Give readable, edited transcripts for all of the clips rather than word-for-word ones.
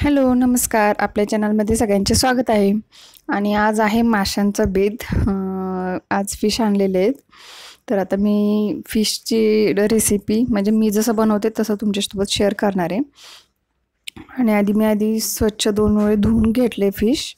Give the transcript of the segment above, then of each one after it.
Hello नमस्कार. आपल्या चॅनलमध्ये सगळ्यांचे स्वागत आहे. आणि आज आहे माशांचा बेत. आज फिश आणलेले आहेत. तर आता मी फिशची रेसिपी म्हणजे मी जसं बनवते तसं तुमच्यासोबत शेअर करणार आहे. आणि आधी स्वच्छ 2 वेळे धुवून घेतले फिश.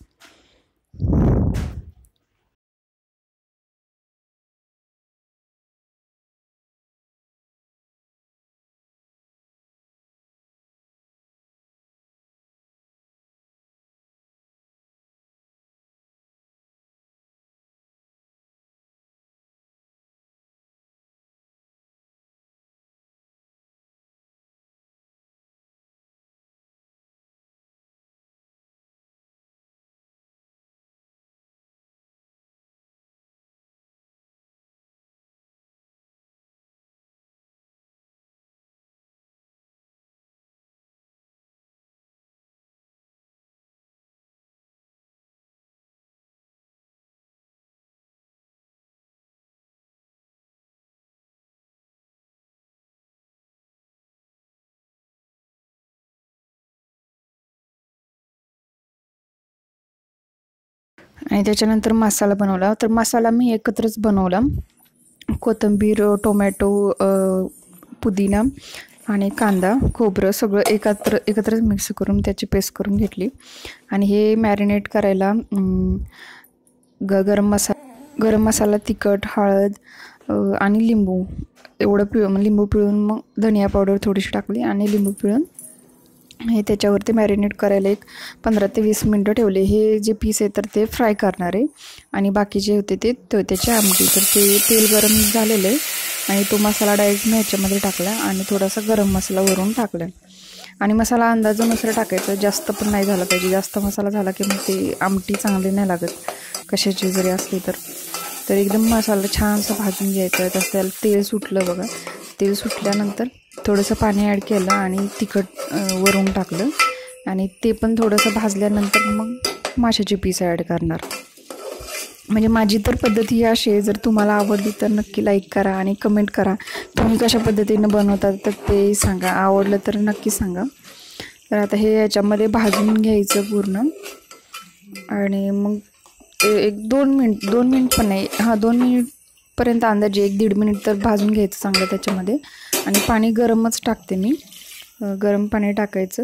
आणि त्याच्यानंतर मसाला बनवला. तर मसाला मी एकत्रच बनवला. कोथिंबीर, टोमॅटो, पुदिना आणि कांदा, खोबरं सगळं एकत्रच मिक्स करून त्याची पेस्ट करून घेतली. आणि हे मॅरिनेट करायला गरम मसाला, तिखट, हळद आणि लिंबू एवढं लिंबू पिळून, मग धनिया पावडर थोडीशी टाकली आणि लिंबू पिळून हे त्याच्यावरती मॅरिनेट करायला एक 15 ते 20 मिनटं ठेवले. हे जे पीस आहे तर ते फ्राय करणार आहे आणि बाकीचे होते ते त्याची आमटी. तर ते तेल गरम झालेलं आहे आणि तो मसाला डायरेक्ट मी ह्याच्यामध्ये टाकला आणि थोडासा गरम मसाला वरून टाकला. आणि मसाला अंदाजानुसार टाकायचा, जास्त पण नाही झाला पाहिजे. जास्त मसाला झाला की मग ते आमटी चांगली नाही लागत कशाची जरी असली तर. तर एकदम मसाला छानसा भाजून घ्यायचा. तसं त्याला तेल सुटलं बघा. तेल सुटल्यानंतर थोडंसं पाणी ॲड केलं आणि तिखट वरून टाकलं आणि ते पण थोडंसं भाजल्यानंतर मग माशाची पीस ॲड करणार. म्हणजे माझी तर पद्धत ही अशी आहे. जर तुम्हाला आवडली तर नक्की लाईक करा आणि कमेंट करा. तुम्ही कशा पद्धतीनं बनवतात तर ते सांगा. आवडलं तर नक्की सांगा. तर आता हे याच्यामध्ये भाजून घ्यायचं पूर्ण. आणि मग 2 मिनिट पण नाही, 2 मिनिटपर्यंत अंदाजे 1-1.5 मिनिट तर भाजून घ्यायचं चांगलं त्याच्यामध्ये. आणि पाणी गरमच टाकते मी, गरम पाणी टाकायचं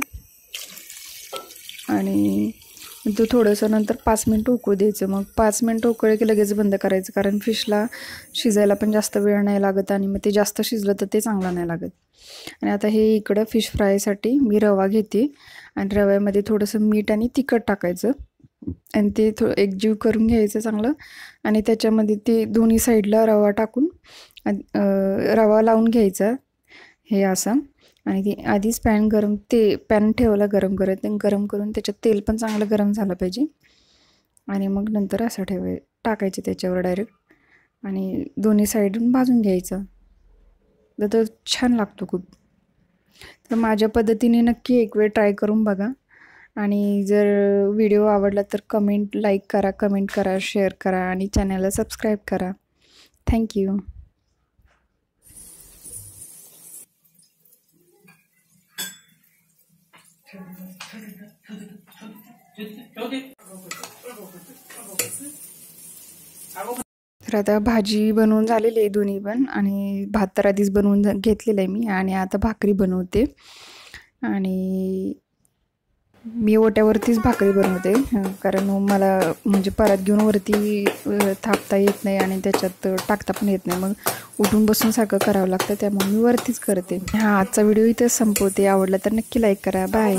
आणि तो थोडंसं नंतर 5 मिनटं उकळू द्यायचं. मग 5 मिनटं उकळले की लगेच बंद करायचं, कारण फिशला शिजायला पण जास्त वेळ नाही लागत आणि मग ते जास्त शिजलं तर ते चांगलं नाही लागत. आणि आता हे इकडं फिश फ्रायसाठी मी रवा घेते आणि रव्यामध्ये थोडंसं मीठ आणि तिखट टाकायचं आणि ते एकजीव करून घ्यायचं चांगलं. आणि त्याच्यामध्ये ते दोन्ही साईडला रवा टाकून रवा लावून घ्यायचा हे असं. आणि ती आधीच पॅन ठेवला गरम करून त्याच्यात तेल पण चांगलं गरम झालं पाहिजे. आणि मग नंतर असं टाकायचे त्याच्यावर डायरेक्ट आणि दोन्ही साईडून भाजून घ्यायचं. तर छान लागतो खूप. तर माझ्या पद्धतीने नक्की एक वेळ ट्राय करून बघा. आणि जर व्हिडिओ आवडला तर लाईक करा, कमेंट करा, शेअर करा आणि चॅनलला सबस्क्राईब करा. थँक्यू. तर आता भाजी बनवून झालेली आहे दोन्ही पण. आणि भात तर आधीच बनवून घेतलेलं आहे मी. आणि आता भाकरी बनवते. आणि मी ओट्यावरतीच भाकरी बनवते, कारण मला म्हणजे परत घेऊन वरती थापता येत नाही आणि त्याच्यात टाकता पण येत नाही. मग उठून बसून सारखं करावं लागतं, त्यामुळे मी वरतीच करते. आजचा व्हिडिओ इथेच संपवते. आवडला तर नक्की लाईक करा. बाय.